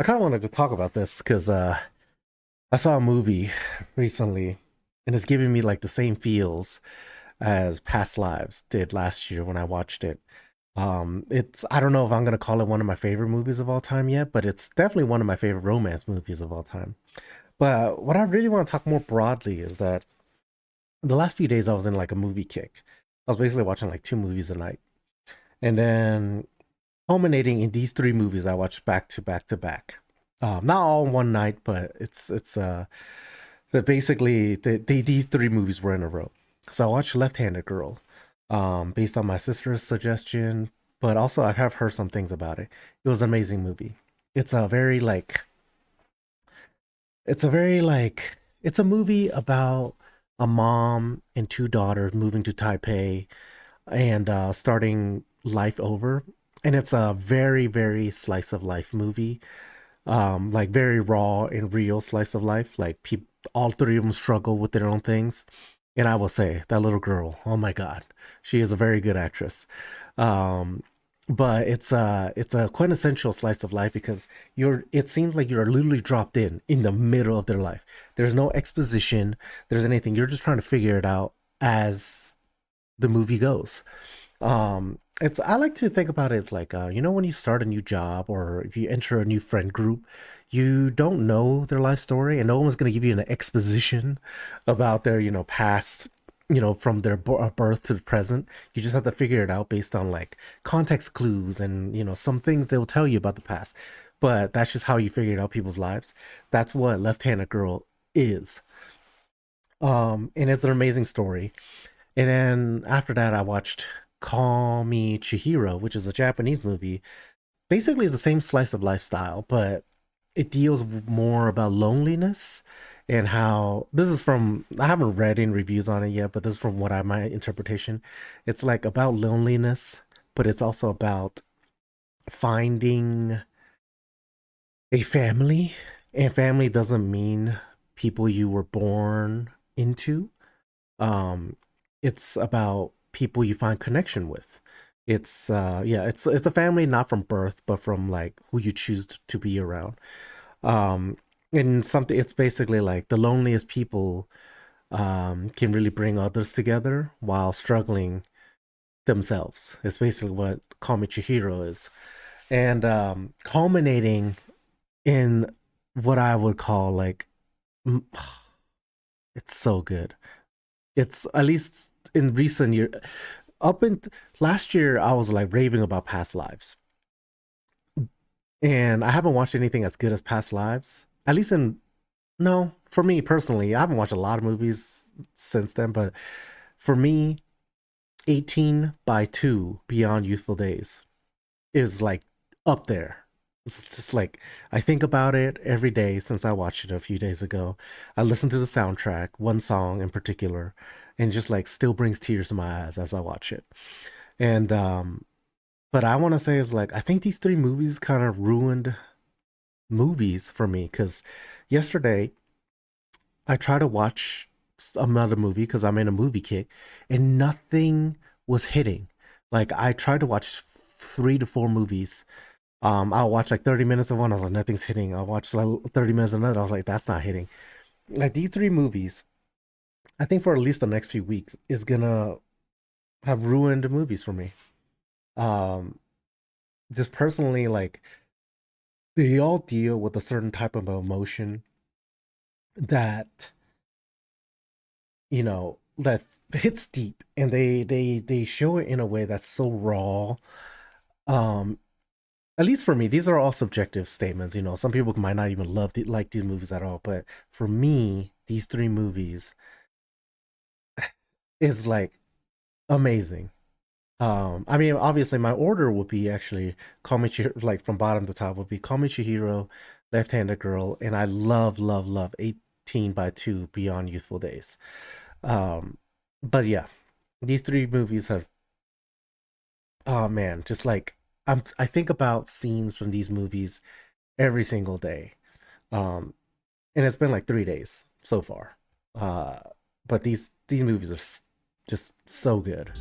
I kind of wanted to talk about this because I saw a movie recently, and it's giving me like the same feels as Past Lives did last year when I watched it. It's I don't know if I'm gonna call it one of my favorite movies of all time yet, but it's definitely one of my favorite romance movies of all time. But what I really want to talk more broadly is that the last few days I was in like a movie kick. I was basically watching like two movies a night, and then culminating in these three movies I watched back to back to back. Not all in one night, but it's that basically these three movies were in a row. So I watched Left-Handed Girl, based on my sister's suggestion, but also I have heard some things about it. It was an amazing movie. It's a very like it's a very like it's a movie about a mom and two daughters moving to Taipei and starting life over. And it's a very slice of life movie, like very raw and real slice of life. Like people, all three of them struggle with their own things, and I will say that little girl, oh my god, she is a very good actress. Um, but it's a quintessential slice of life because you're. It seems like you're literally dropped in the middle of their life. There's no exposition. There's anything. You're just trying to figure it out as the movie goes. It's I like to think about it as like when you start a new job or if you enter a new friend group, you don't know their life story and no one's going to give you an exposition about their past, from their birth to the present. You just have to figure it out based on like context clues and some things they'll tell you about the past, but that's just how you figure it out people's lives. That's what Left-Handed Girl is. And it's an amazing story. And then after that, I watched Call Me Chihiro, which is a Japanese movie. Basically, it's the same slice of lifestyle, but it deals more about loneliness and how this is from. I haven't read any reviews on it yet, but this is from what I my interpretation. It's like about loneliness, but it's also about finding a family. And family doesn't mean people you were born into. um it's about people you find connection with. It's a family not from birth but from like who you choose to be around. um and something, it's basically like the loneliest people can really bring others together while struggling themselves. It's basically what Call Me Chihiro is. And culminating in what I would call like it's so good. It's at least in recent year, up in last year I was like raving about Past Lives, and I haven't watched anything as good as Past Lives, at least in, no, for me personally. I haven't watched a lot of movies since then, but for me, 18 by 2 Beyond Youthful Days is like up there. It's just like I think about it every day since I watched it a few days ago. I listen to the soundtrack, one song in particular, and just like still brings tears to my eyes as I watch it. And but I want to say is like I think these three movies kind of ruined movies for me because yesterday I tried to watch another movie because I'm in a movie kick, and nothing was hitting. Like I tried to watch 3 to 4 movies. I'll watch like 30 minutes of one. I was like, nothing's hitting. I'll watch like 30 minutes of another. I was like, that's not hitting. Like these three movies, I think for at least the next few weeks is gonna have ruined movies for me. Um, just personally, like they all deal with a certain type of emotion that that hits deep, and they show it in a way that's so raw. Um, at least for me, these are all subjective statements. Some people might not even like these movies at all, but for me, these three movies is like amazing. I mean, obviously, my order would be actually Call Me Chihiro, like from bottom to top would be Call Me Chihiro, Left-Handed Girl, and I love 18 by 2 Beyond Youthful Days. Um, but yeah, these three movies have, oh man, just like I think about scenes from these movies every single day. Um, and it's been like 3 days so far. Uh, but these movies are just so good.